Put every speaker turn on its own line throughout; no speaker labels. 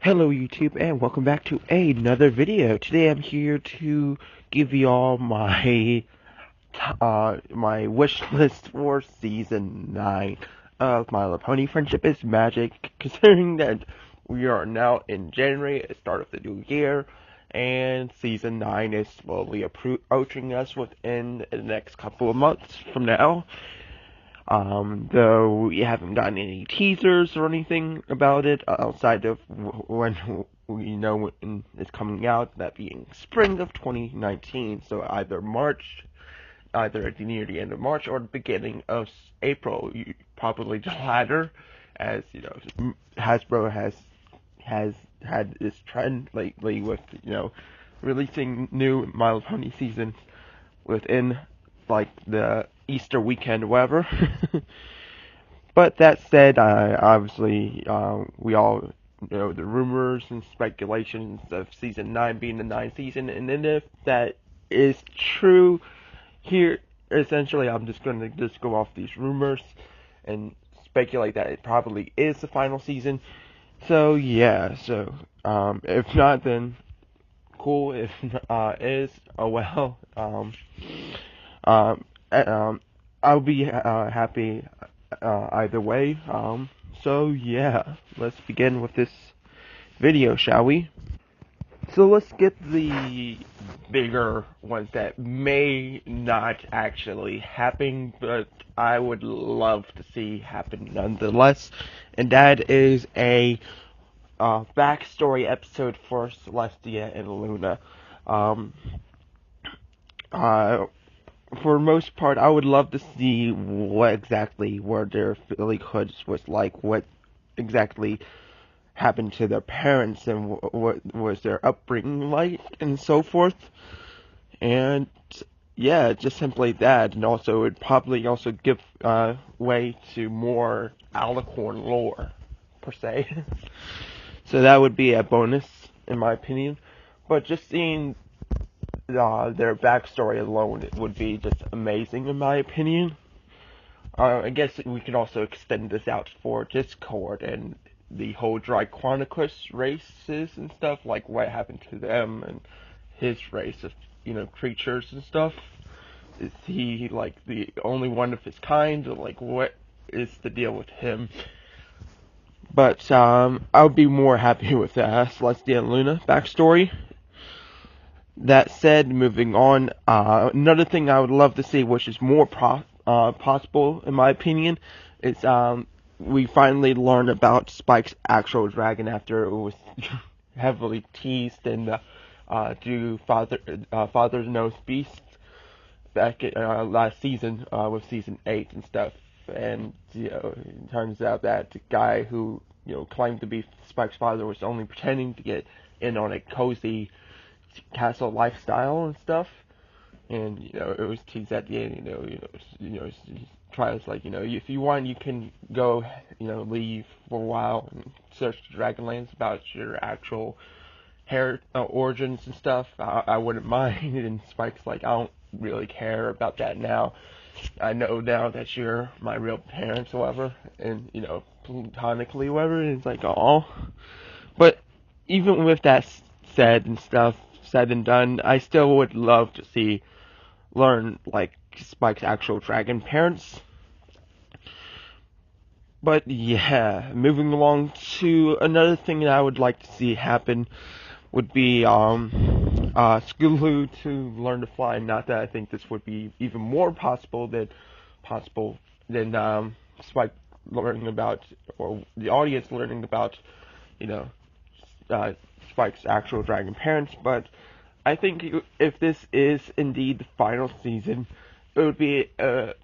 Hello YouTube and welcome back to another video. Today I'm here to give y'all my wish list for season 9 of My Little Pony Friendship is Magic, considering that we are now in January, at the start of the new year, and season 9 is slowly approaching us within the next couple of months from now. Though we haven't gotten any teasers or anything about it outside of when we know when it's coming out, that being spring of 2019. So either near the end of March or the beginning of April. Probably the latter, as you know, Hasbro has had this trend lately with releasing new My Little Pony seasons within like the Easter weekend or whatever. But that said, obviously we all know the rumors and speculations of season 9 being the 9th season, and then if that is true, here essentially I'm just going to go off these rumors and speculate that it probably is the final season. So yeah, if not, then cool. If is, oh well. Um, I'll be happy either way. So yeah, let's begin with this video, shall we? So let's get the bigger ones that may not actually happen, but I would love to see happen nonetheless. And that is a backstory episode for Celestia and Luna. Um, uh, for the most part, I would love to see what exactly were their hoods was like, what exactly happened to their parents, and what was their upbringing like, and so forth. And yeah, just simply that, and also it would probably also give way to more Alicorn lore, per se. So that would be a bonus, in my opinion. But just seeing their backstory alone, it would be just amazing in my opinion. I guess we could also extend this out for Discord and the whole Draconicus races and stuff, like what happened to them and his race of, creatures and stuff. Is he, like, the only one of his kind, or, like, what is the deal with him? But, I would be more happy with Celestia and Luna backstory. That said, moving on, another thing I would love to see, which is more possible in my opinion, is we finally learned about Spike's actual dragon after it was heavily teased in the Father Knows Beast back last season with season 8 and stuff. And it turns out that the guy who claimed to be Spike's father was only pretending to get in on a cozy castle lifestyle and stuff, and it was teased at the end. Tries like if you want, you can go, leave for a while and search the Dragonlands about your actual origins and stuff. I wouldn't mind. And Spike's like, I don't really care about that now. I know now that you're my real parents, however, and platonically, whatever. And it's like, oh, but even with that said and done, I still would love to learn like Spike's actual dragon parents. But yeah, moving along to another thing that I would like to see happen would be Skulu to learn to fly. Not that I think this would be even more possible than Spike learning about, or the audience learning about, Spike's actual dragon parents. But I think if this is indeed the final season, it would be a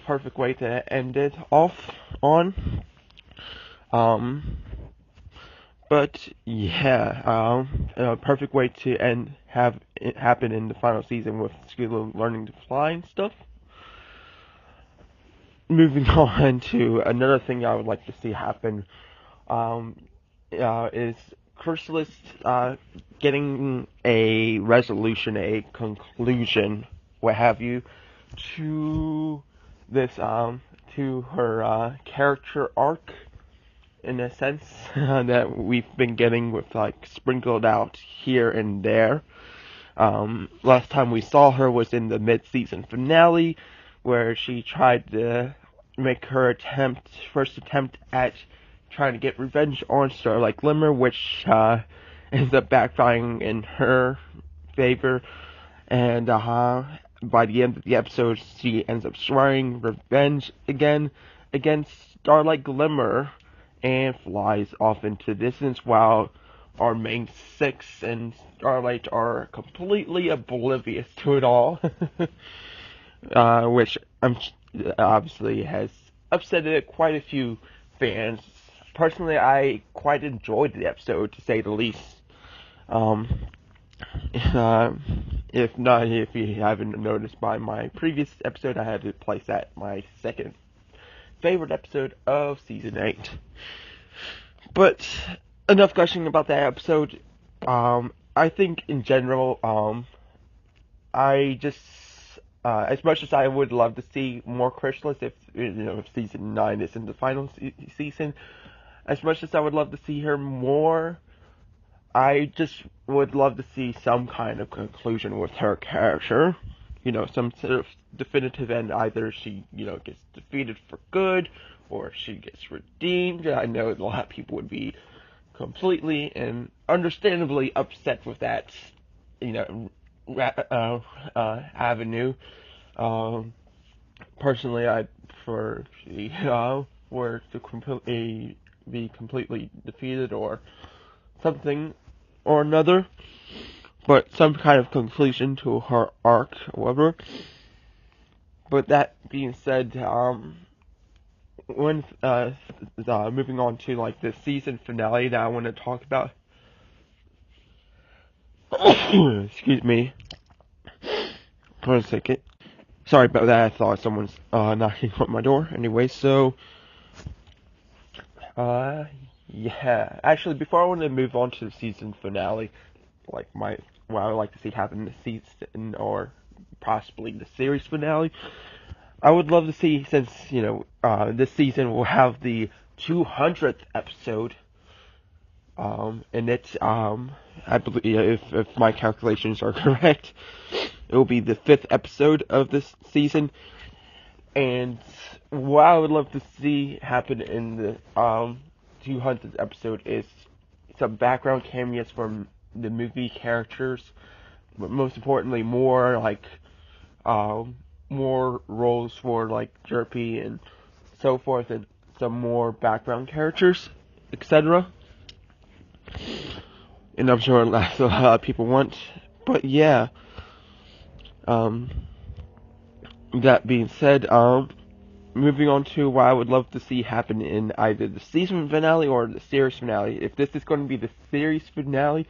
perfect way to end it off on. But yeah, a perfect way to have it happen in the final season with Skilo learning to fly and stuff. Moving on to another thing I would like to see happen, is Chrysalis getting a resolution, a conclusion, what have you, to this to her character arc in a sense that we've been getting with like sprinkled out here and there. Last time we saw her was in the mid-season finale, where she tried to make her first attempt at trying to get revenge on Starlight Glimmer, which ends up backfiring in her favor. And by the end of the episode, she ends up swearing revenge again against Starlight Glimmer and flies off into distance while our main six and Starlight are completely oblivious to it all, which obviously has upset quite a few fans. Personally, I quite enjoyed the episode, to say the least. Um, if you haven't noticed by my previous episode, I had to place that my second favorite episode of season 8. But enough gushing about that episode. I think in general, I just as much as I would love to see more Chrysalis, if season 9 isn't the final season, as much as I would love to see her more, I just would love to see some kind of conclusion with her character. Some sort of definitive end. Either she, gets defeated for good, or she gets redeemed. I know a lot of people would be completely and understandably upset with that, avenue. Personally, I prefer she were to completely be completely defeated or something or another, but some kind of conclusion to her arc, however. But that being said, when moving on to like the season finale that I want to talk about. Excuse me for a second. Sorry about that. I thought someone's knocking on my door. Anyway, so yeah. Actually, before I want to move on to the season finale, like what I would like to see happen this season, or possibly the series finale, I would love to see, since this season will have the 200th episode. And it's I believe, if my calculations are correct, it will be the 5th episode of this season. And what I would love to see happen in the 200th episode is some background cameos from the movie characters, but most importantly, more roles for like Jerpy and so forth, and some more background characters, etc. And I'm sure that's a lot of people want. But yeah, that being said, moving on to what I would love to see happen in either the season finale or the series finale. If this is going to be the series finale,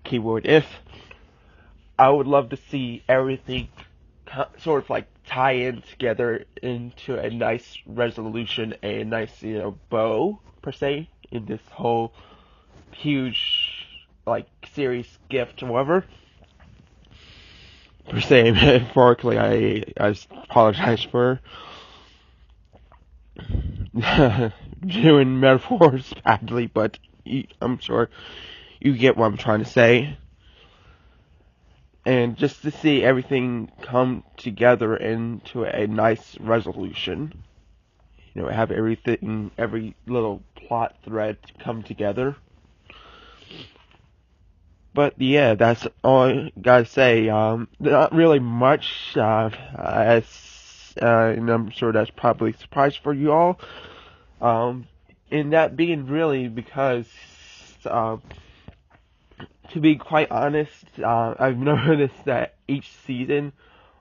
keyword if, I would love to see everything sort of like tie in together into a nice resolution, a nice, bow, per se, in this whole huge, like, series gift, however. Per se, metaphorically, I apologize for doing metaphors badly, but I'm sure you get what I'm trying to say. And just to see everything come together into a nice resolution. Have everything, every little plot thread come together. But yeah, that's all I gotta say. Not really much, and I'm sure that's probably a surprise for you all. And that being really because, to be quite honest, I've noticed that each season,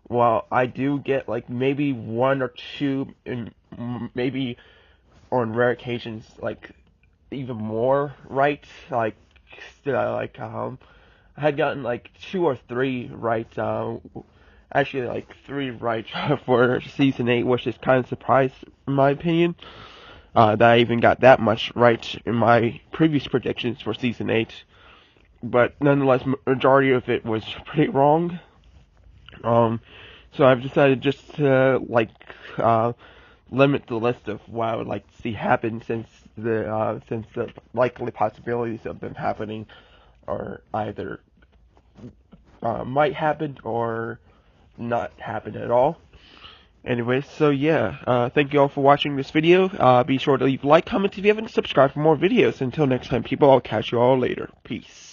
while I do get like maybe one or two, and maybe on rare occasions like even more right, I had gotten like 2 or 3 right, actually like 3 right for season 8, which is kind of surprised in my opinion. That I even got that much right in my previous predictions for season 8. But nonetheless, majority of it was pretty wrong. So I've decided just to limit the list of what I would like to see happen, since since the likely possibilities of them happening are either might happen or not happen at all. Anyways, so yeah, thank you all for watching this video. Be sure to leave a like, comment if you haven't subscribed for more videos. Until next time, people, I'll catch you all later. Peace.